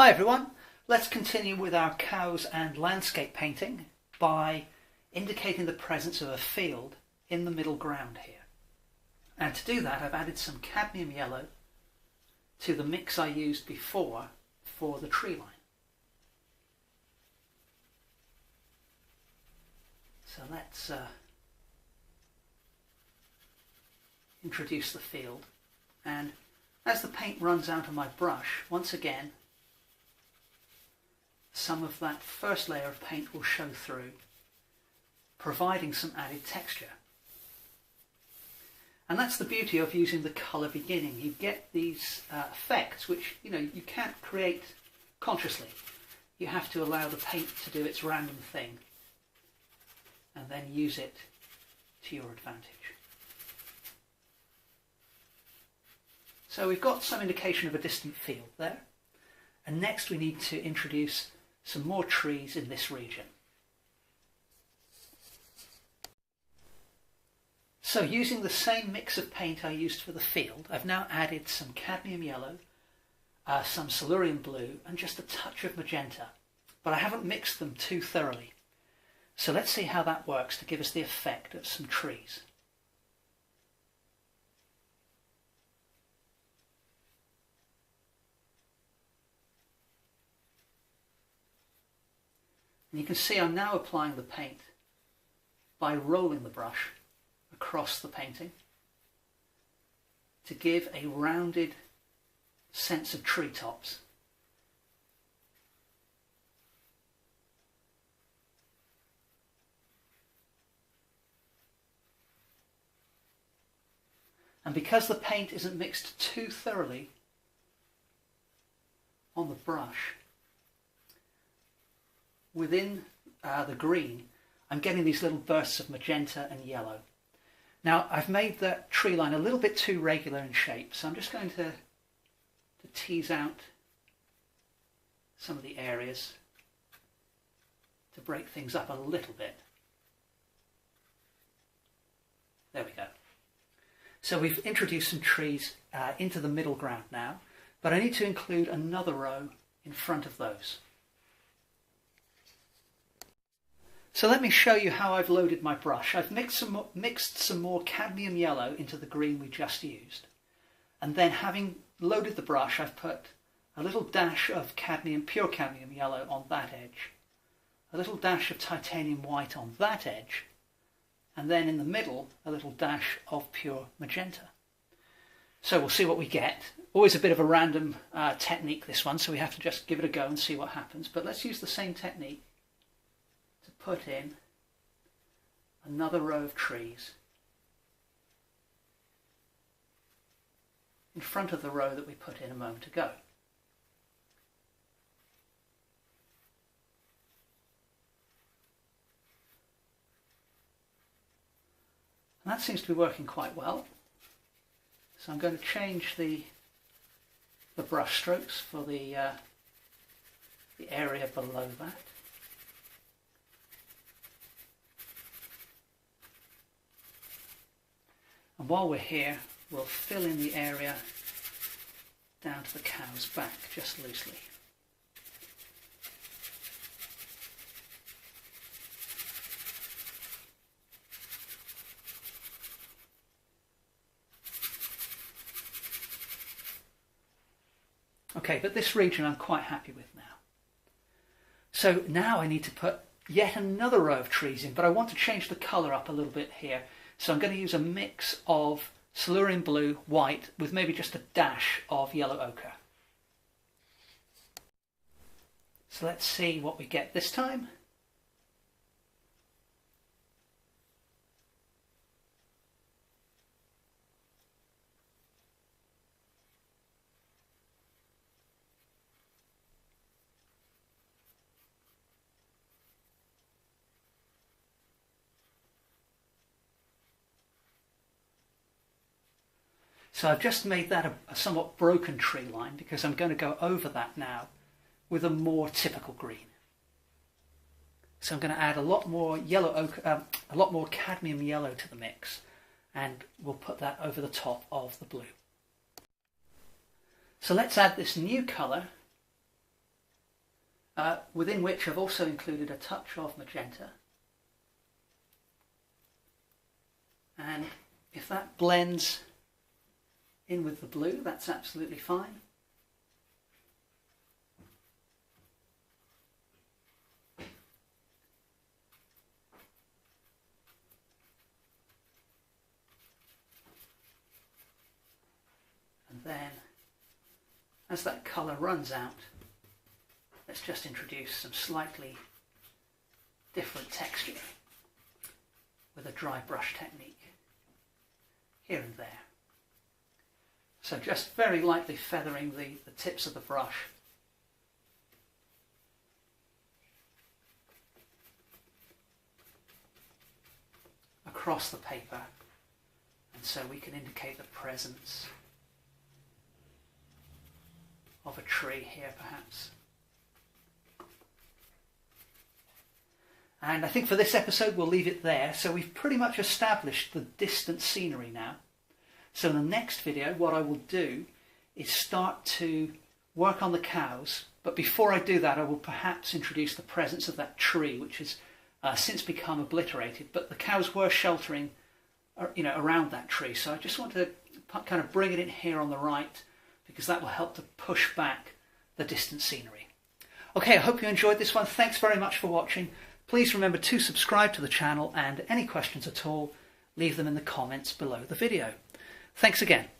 Hi everyone, let's continue with our cows and landscape painting by indicating the presence of a field in the middle ground here. And to do that I've added some cadmium yellow to the mix I used before for the tree line. So let's introduce the field, and as the paint runs out of my brush, once again some of that first layer of paint will show through, providing some added texture. And that's the beauty of using the colour beginning. You get these effects which you can't create consciously. You have to allow the paint to do its random thing and then use it to your advantage. So we've got some indication of a distant field there, and next we need to introduce some more trees in this region. So using the same mix of paint I used for the field, I've now added some cadmium yellow, some Silurian blue and just a touch of magenta, but I haven't mixed them too thoroughly. So let's see how that works to give us the effect of some trees. And you can see I'm now applying the paint by rolling the brush across the painting to give a rounded sense of treetops. And because the paint isn't mixed too thoroughly on the brush, within the green I'm getting these little bursts of magenta and yellow. Now I've made that tree line a little bit too regular in shape, so I'm just going to tease out some of the areas to break things up a little bit. There we go. So we've introduced some trees into the middle ground now, but I need to include another row in front of those. So let me show you how I've loaded my brush. I've mixed some more cadmium yellow into the green we just used. And then having loaded the brush, I've put a little dash of pure cadmium yellow on that edge, a little dash of titanium white on that edge, and then in the middle, a little dash of pure magenta. So we'll see what we get. Always a bit of a random technique, this one, so we have to just give it a go and see what happens. But let's use the same technique to put in another row of trees in front of the row that we put in a moment ago. And that seems to be working quite well. So I'm going to change the brush strokes for the area below that. And while we're here, we'll fill in the area down to the cow's back, just loosely. Okay, but this region I'm quite happy with now. So now I need to put yet another row of trees in, but I want to change the colour up a little bit here. So I'm going to use a mix of Silurian blue, white, with maybe just a dash of yellow ochre. So let's see what we get this time. So I've just made that a somewhat broken tree line because I'm going to go over that now with a more typical green. So I'm going to add a lot more yellow ochre, a lot more cadmium yellow to the mix, and we'll put that over the top of the blue. So let's add this new colour within which I've also included a touch of magenta. And if that blends in with the blue, that's absolutely fine. And then, as that colour runs out, let's just introduce some slightly different texture with a dry brush technique here and there. So just very lightly feathering the tips of the brush across the paper, and so we can indicate the presence of a tree here perhaps. And I think for this episode we'll leave it there. So we've pretty much established the distant scenery now. So in the next video what I will do is start to work on the cows, but before I do that I will perhaps introduce the presence of that tree, which has since become obliterated, but the cows were sheltering around that tree. So I just want to kind of bring it in here on the right, because that will help to push back the distant scenery. Okay, I hope you enjoyed this one. Thanks very much for watching. Please remember to subscribe to the channel, and any questions at all, leave them in the comments below the video. Thanks again.